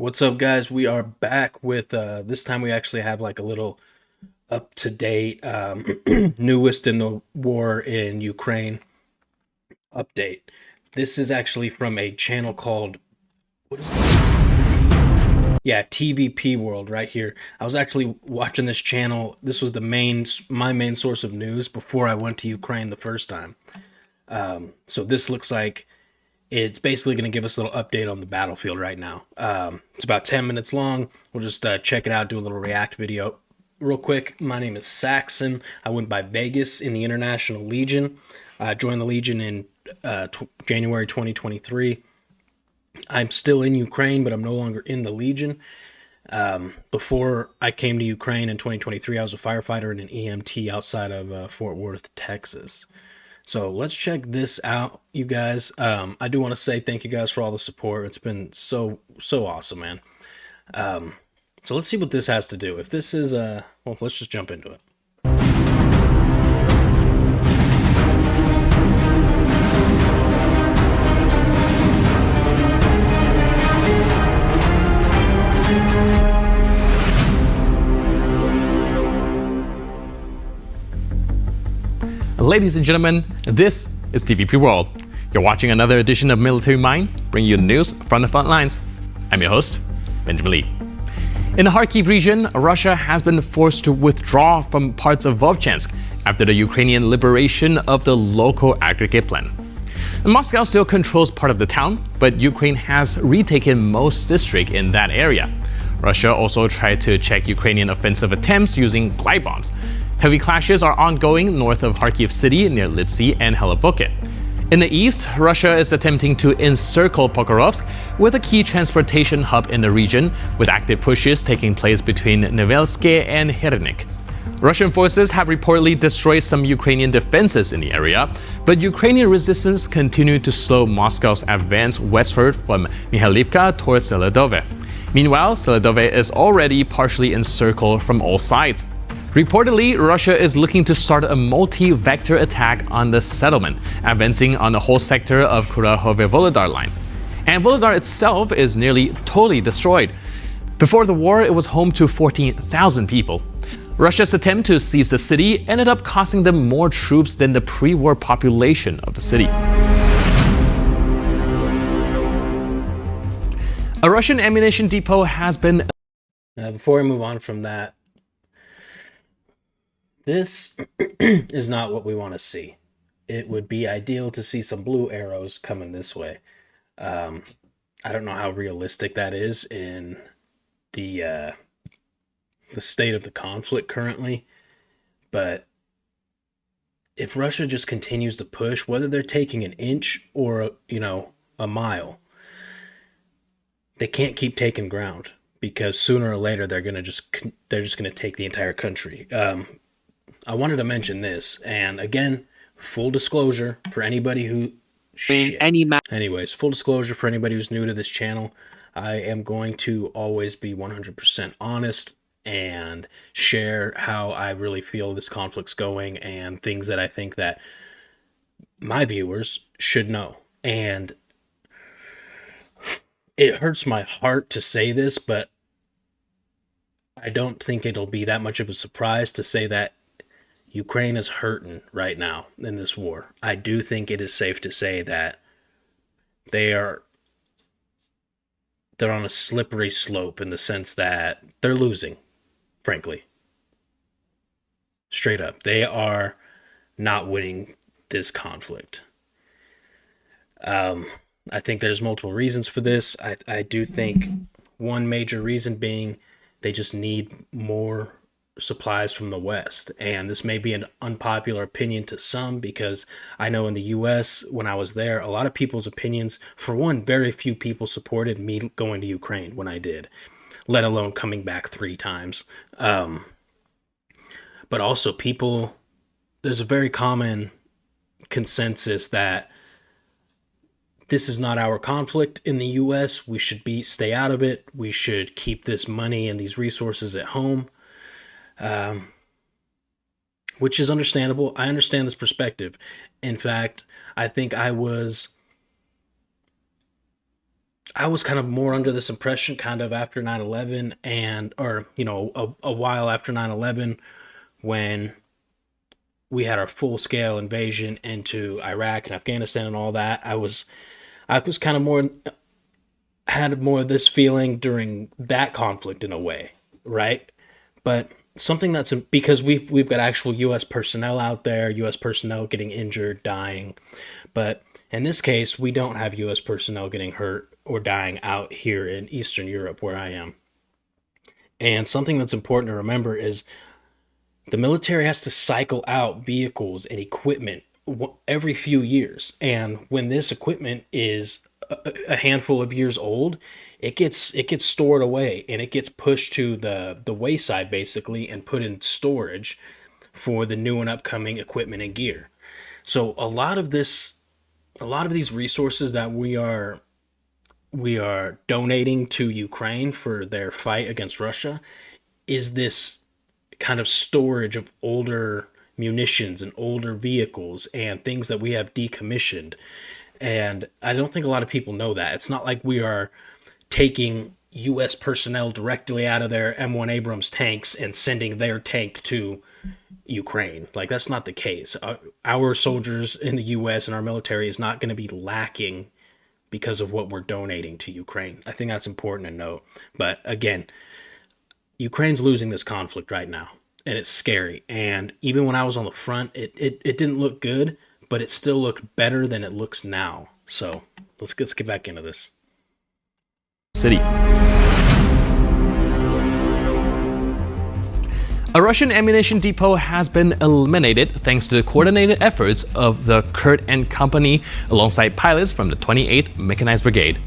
What's up, guys? We are back with this time we actually have like a little up to date, newest in the war in Ukraine update. This is actually from a channel called, what is it? Yeah, TVP World right here. I was actually watching this channel. This was my main source of news before I went to Ukraine the first time. So this looks like it's basically going to give us a little update on the battlefield right now. It's about 10 minutes long. We'll just check it out, do a little react video. Real quick, my name is Saxon. I went by Vegas in the International Legion. I joined the Legion in January 2023. I'm still in Ukraine, but I'm no longer in the Legion. Before I came to Ukraine in 2023, I was a firefighter and an EMT outside of Fort Worth, Texas. So let's check this out, you guys. I do want to say thank you guys for all the support. It's been so awesome, man. So let's see what this has to do. If this is well, let's just jump into it. Ladies and gentlemen, this is TVP World. You're watching another edition of Military Mind, bringing you news from the front lines. I'm your host, Benjamin Lee. In the Kharkiv region, Russia has been forced to withdraw from parts of Vovchansk after the Ukrainian liberation of the local aggregate plant. Moscow still controls part of the town, but Ukraine has retaken most district in that area. Russia also tried to check Ukrainian offensive attempts using glide bombs. Heavy clashes are ongoing north of Kharkiv city near Lipsy and Heliboket. In the east, Russia is attempting to encircle Pokrovsk with a key transportation hub in the region, with active pushes taking place between Nevelsky and Hernik. Russian forces have reportedly destroyed some Ukrainian defenses in the area, but Ukrainian resistance continued to slow Moscow's advance westward from Mikhailivka towards Seledove. Meanwhile, Seledove is already partially encircled from all sides. Reportedly, Russia is looking to start a multi-vector attack on the settlement, advancing on the whole sector of Kurakhove-Volodar line. And Volodar itself is nearly totally destroyed. Before the war, it was home to 14,000 people. Russia's attempt to seize the city ended up costing them more troops than the pre-war population of the city. A Russian ammunition depot has been... Before I move on from that, this is not what we want to see. It would be ideal to see some blue arrows coming this way. I don't know how realistic that is in the state of the conflict currently, but if Russia just continues to push, whether they're taking an inch or a mile, they can't keep taking ground, because sooner or later they're just gonna take the entire country. I wanted to mention this, and again, full disclosure for anybody who... Anyways, full disclosure for anybody who's new to this channel, I am going to always be 100% honest and share how I really feel this conflict's going and things that I think that my viewers should know. And it hurts my heart to say this, but I don't think it'll be that much of a surprise to say that Ukraine is hurting right now in this war. I do think it is safe to say that they're on a slippery slope in the sense that they're losing, frankly. Straight up. They are not winning this conflict. I think there's multiple reasons for this. I do think one major reason being they just need more supplies from the West. And this may be an unpopular opinion to some, because I know in the US, when I was there, a lot of people's opinions, for one, very few people supported me going to Ukraine when I did, let alone coming back 3 times. But also there's a very common consensus that this is not our conflict in the US. We should stay out of it. We should keep this money and these resources at home. Which is understandable. I understand this perspective. In fact, I think I was I was kind of more under this impression kind of after 9/11 or, a while after 9/11 when we had our full scale invasion into Iraq and Afghanistan and all that. I was kind of more had more of this feeling during that conflict in a way, right? But something that's because we've got actual U.S. personnel out there, U.S. personnel getting injured, dying, but in this case, we don't have U.S. personnel getting hurt or dying out here in Eastern Europe where I am. And something that's important to remember is the military has to cycle out vehicles and equipment every few years. And when this equipment is a handful of years old, it gets stored away and it gets pushed to the wayside basically and put in storage for the new and upcoming equipment and gear. So a lot of these resources that we are donating to Ukraine for their fight against Russia is this kind of storage of older munitions and older vehicles and things that we have decommissioned. And I don't think a lot of people know that. It's not like we are taking U.S. personnel directly out of their M1 Abrams tanks and sending their tank to Ukraine. Like, that's not the case. Our soldiers in the U.S. and our military is not going to be lacking because of what we're donating to Ukraine. I think that's important to note. But again, Ukraine's losing this conflict right now, and it's scary. And even when I was on the front, it didn't look good, but it still looked better than it looks now. So let's get back into this. City. A Russian ammunition depot has been eliminated thanks to the coordinated efforts of the Kurt and Company alongside pilots from the 28th Mechanized Brigade.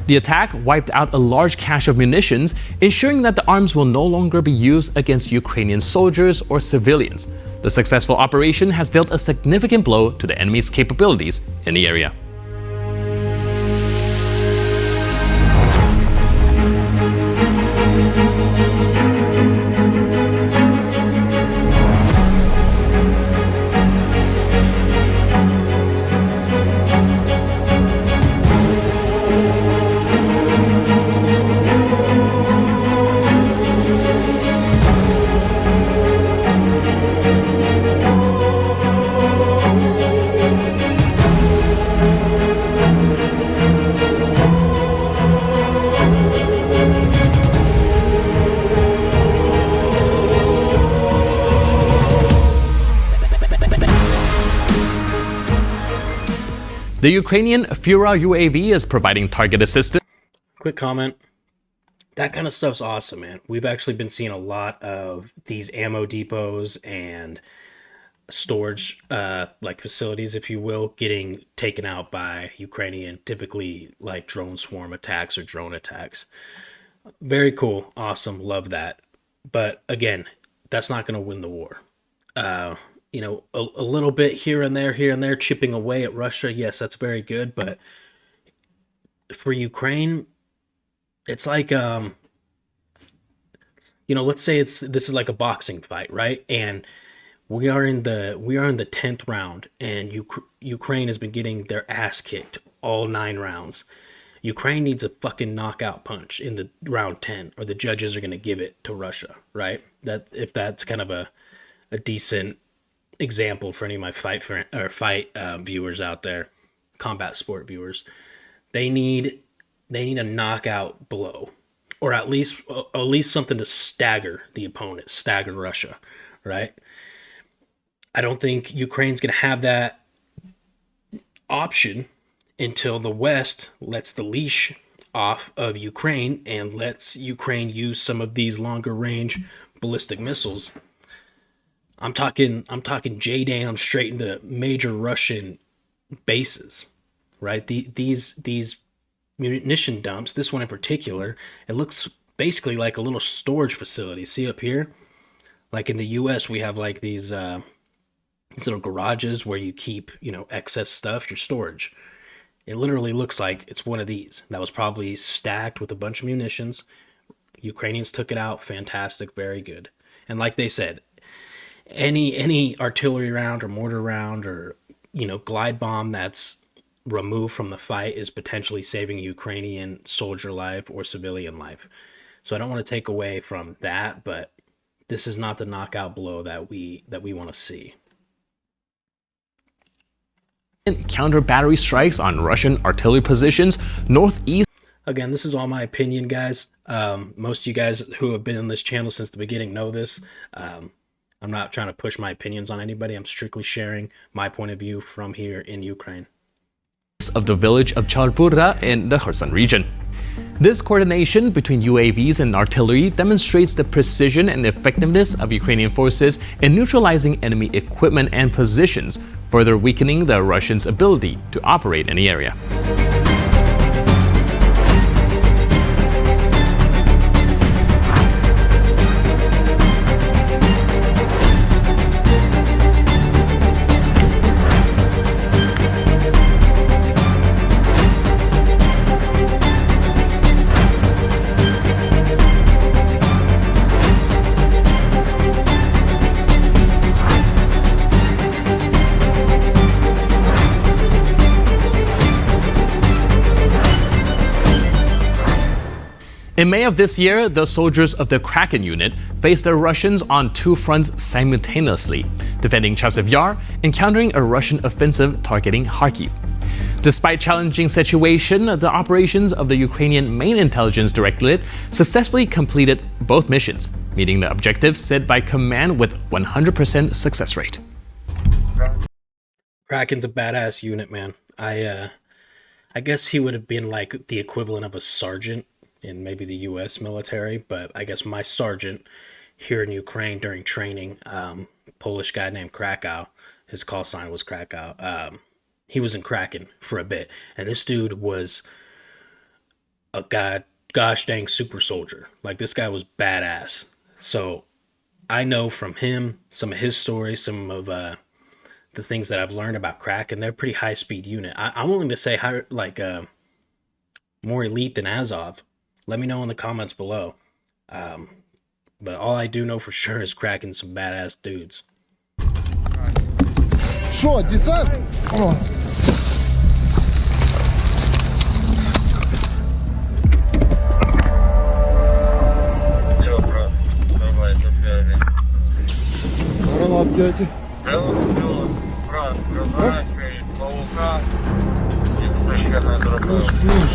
The attack wiped out a large cache of munitions, ensuring that the arms will no longer be used against Ukrainian soldiers or civilians. The successful operation has dealt a significant blow to the enemy's capabilities in the area. The Ukrainian Fura UAV is providing target assistance. Quick comment. That kind of stuff's awesome, man. We've actually been seeing a lot of these ammo depots and storage like facilities, if you will, getting taken out by Ukrainian, typically like drone swarm attacks or drone attacks. Very cool. Awesome. Love that. But again, that's not going to win the war. A little bit here and there, chipping away at Russia. Yes, that's very good. But for Ukraine, it's like, let's say this is like a boxing fight, right? And we are in the 10th round, and Ukraine has been getting their ass kicked all 9 rounds. Ukraine needs a fucking knockout punch in the round 10, or the judges are going to give it to Russia, right? If that's kind of a decent example for any of my fight viewers out there, combat sport viewers, they need a knockout blow, or at least something to stagger the opponent, stagger Russia, right? I don't think Ukraine's going to have that option until the West lets the leash off of Ukraine and lets Ukraine use some of these longer range ballistic missiles. I'm talking JDAM straight into major Russian bases, right? These munition dumps, this one in particular, it looks basically like a little storage facility. See up here? Like in the US, we have like these little garages where you keep, excess stuff, your storage. It literally looks like it's one of these. That was probably stacked with a bunch of munitions. Ukrainians took it out. Fantastic. Very good. And like they said, any artillery round or mortar round or, glide bomb that's removed from the fight is potentially saving a Ukrainian soldier life or civilian life. So I don't want to take away from that, but this is not the knockout blow that we want to see. Counter battery strikes on Russian artillery positions northeast. Again, this is all my opinion, guys. Most of you guys who have been on this channel since the beginning know this. I'm not trying to push my opinions on anybody. I'm strictly sharing my point of view from here in Ukraine. Of the village of Chalburda in the Kherson region. This coordination between UAVs and artillery demonstrates the precision and effectiveness of Ukrainian forces in neutralizing enemy equipment and positions, further weakening the Russians' ability to operate in the area. In May of this year, the soldiers of the Kraken unit faced the Russians on two fronts simultaneously, defending Chasiv Yar and countering a Russian offensive targeting Kharkiv. Despite challenging situation, the operations of the Ukrainian main intelligence directorate successfully completed both missions, meeting the objectives set by command with 100% success rate. Kraken's a badass unit, man. I guess he would have been like the equivalent of a sergeant in maybe the U.S. military, but I guess my sergeant here in Ukraine during training, Polish guy named Krakow, his call sign was Krakow. He was in Kraken for a bit, and this dude was a gosh dang super soldier. Like, this guy was badass. So I know from him, some of his stories, some of the things that I've learned about Kraken. They're a pretty high speed unit. I'm willing to say higher, like more elite than Azov. Let me know in the comments below. But all I do know for sure is Kraken's some badass dudes. Что, десант? О. Гранат дядя. Плюс.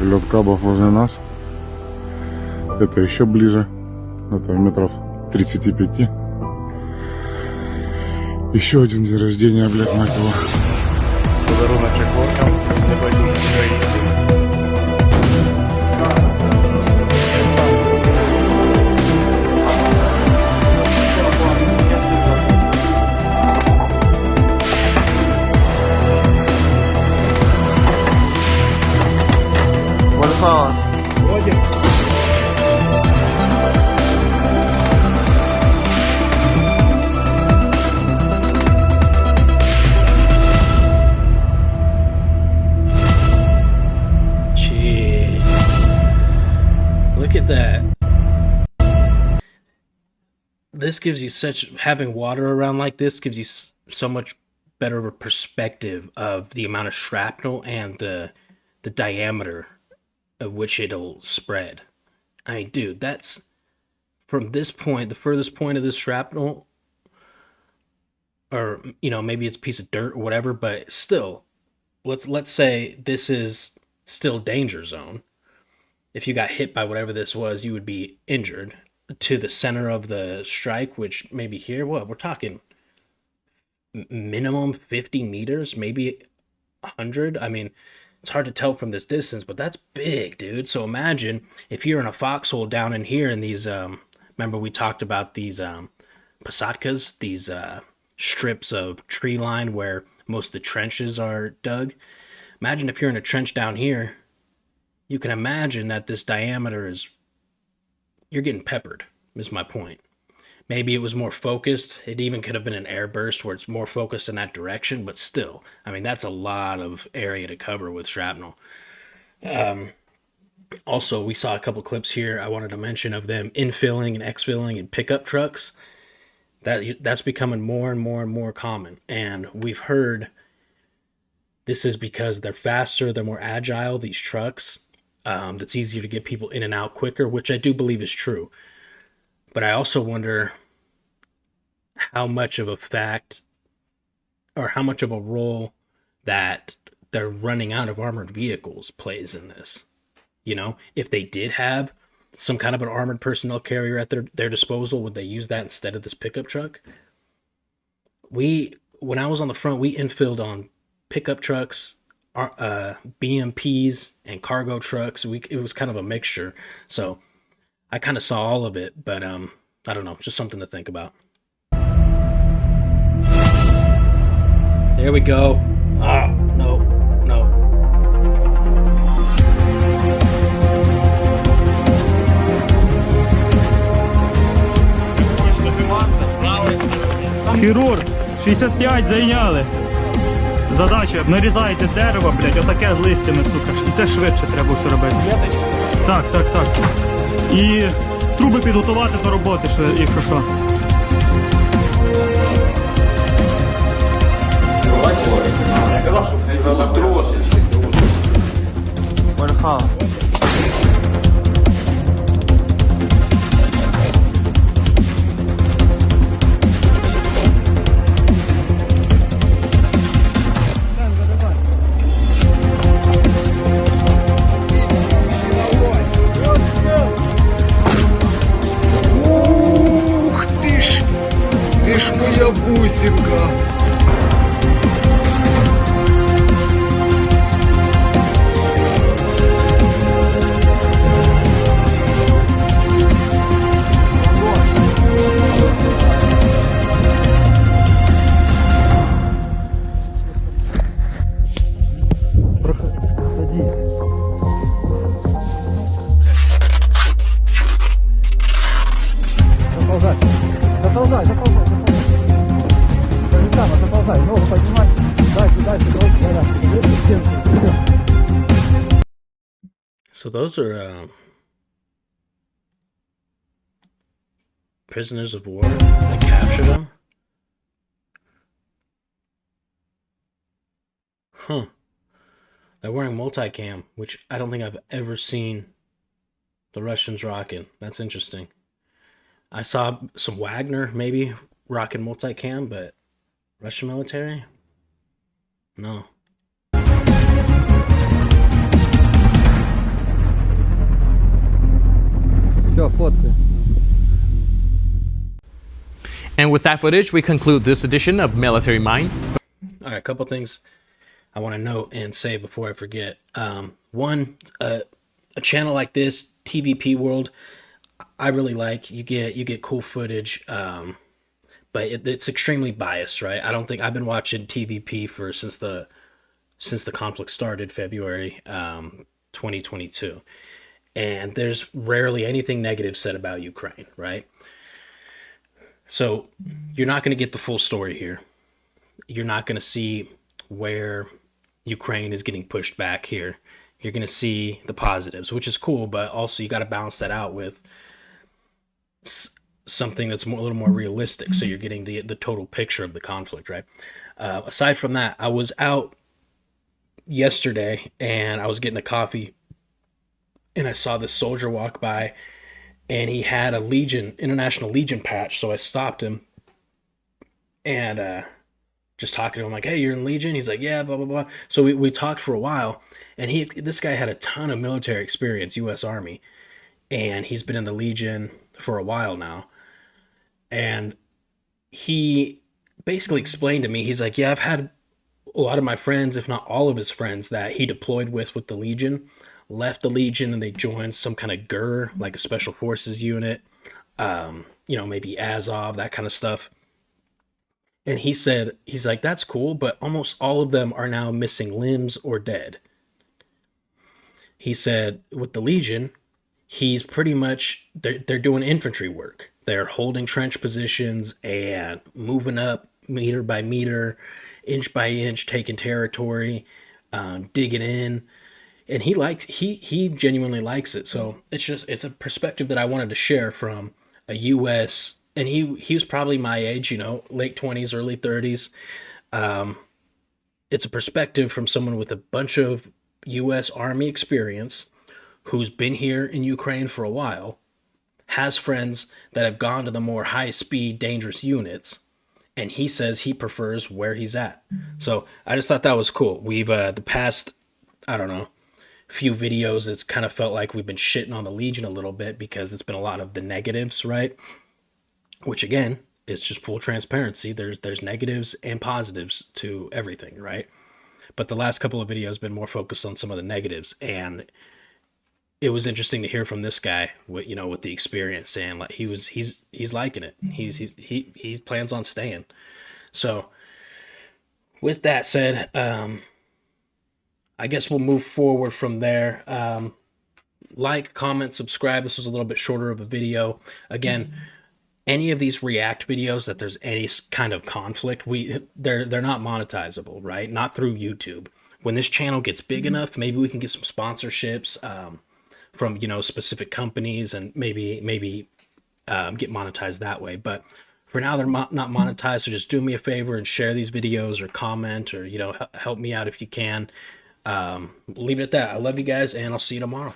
Прилет кабов возле нас. Это еще ближе. Это метров 35. Еще один день рождения, блядь, мать его. Подаруночок оркам, небайдужим українцям. Look at that. This gives you such, having water around like this gives you so much better of a perspective of the amount of shrapnel and the diameter of which it'll spread. I mean, dude, that's from this point, the furthest point of this shrapnel, or you know, maybe it's a piece of dirt or whatever, but still, let's say this is still danger zone. If you got hit by whatever this was, you would be injured to the center of the strike, which maybe here, what we're talking minimum 50 meters, maybe 100. I mean, it's hard to tell from this distance, but that's big, dude. So imagine if you're in a foxhole down in here in these, remember we talked about these posatkas, these strips of tree line where most of the trenches are dug. Imagine if you're in a trench down here, you can imagine that this diameter is, you're getting peppered, is my point. Maybe it was more focused. It even could have been an air burst where it's more focused in that direction, but still, I mean, that's a lot of area to cover with shrapnel. Also, we saw a couple clips here I wanted to mention of them infilling and exfilling in pickup trucks. That's becoming more and more and more common. And we've heard this is because they're faster, they're more agile, these trucks. That's easier to get people in and out quicker, which I do believe is true. But I also wonder how much of a fact or how much of a role that they're running out of armored vehicles plays in this. You know, if they did have some kind of an armored personnel carrier at their disposal, would they use that instead of this pickup truck? When I was on the front, we infilled on pickup trucks, BMPs, and cargo trucks. It was kind of a mixture. So I kind of saw all of it, but I don't know, just something to think about. There we go. No. Хірург, 65 зайняли. Задача, нарізаєте дерево, блядь, отаке з листями, сука. І це швидше треба все робити. Так. І труби підготувати до роботи, якщо що. Поїхали. Ти ж моя бусинка. Заползай. Заползай, ногу поднимай. Дальше. So those are prisoners of war that captured them? Huh. They're wearing multicam, which I don't think I've ever seen the Russians rocking. That's interesting. I saw some Wagner maybe rocking multicam, but Russian military? No. And with that footage, we conclude this edition of Military Mind. All right, a couple things I want to note and say before I forget. One, a channel like this, TVP World, I really like. You get cool footage, but it's extremely biased, right? I don't think I've been watching TVP since the conflict started, February 2022, and there's rarely anything negative said about Ukraine, right? So you're not going to get the full story here. You're not going to see where Ukraine is getting pushed back here. You're going to see the positives, which is cool, but also you got to balance that out with something that's a little more realistic. So you're getting the total picture of the conflict, right? Aside from that, I was out yesterday and I was getting a coffee and I saw this soldier walk by and he had a International Legion patch. So I stopped him and just talking to him like, hey, you're in Legion? He's like, yeah, blah, blah, blah. So we talked for a while and this guy had a ton of military experience, U.S. Army, and he's been in the Legion for a while now. And he basically explained to me, he's like, yeah, I've had a lot of my friends, if not all of his friends that he deployed with the Legion, left the Legion and they joined some kind of GUR, like a special forces unit, maybe Azov, that kind of stuff. And he said, he's like, that's cool, but almost all of them are now missing limbs or dead. He said, with the Legion, he's pretty much, they're doing infantry work. They're holding trench positions and moving up meter by meter, inch by inch, taking territory, digging in. And he genuinely likes it. So it's a perspective that I wanted to share from a U.S., and he was probably my age, late 20s, early 30s. It's a perspective from someone with a bunch of U.S. Army experience who's been here in Ukraine for a while, has friends that have gone to the more high-speed, dangerous units, and he says he prefers where he's at. So I just thought that was cool. We've, the past, I don't know, few videos, it's kind of felt like we've been shitting on the Legion a little bit because it's been a lot of the negatives, right? Which again, is just full transparency. There's negatives and positives to everything, right? But the last couple of videos have been more focused on some of the negatives, and it was interesting to hear from this guy with the experience, and like he's liking it. He plans on staying. So with that said, I guess we'll move forward from there. Like, comment, subscribe. This was a little bit shorter of a video. Again, any of these react videos that there's any kind of conflict, they're not monetizable, right? Not through YouTube. When this channel gets big enough, maybe we can get some sponsorships from specific companies and maybe get monetized that way. But for now, they're not monetized. So just do me a favor and share these videos or comment or help me out if you can. Leave it at that. I love you guys, and I'll see you tomorrow.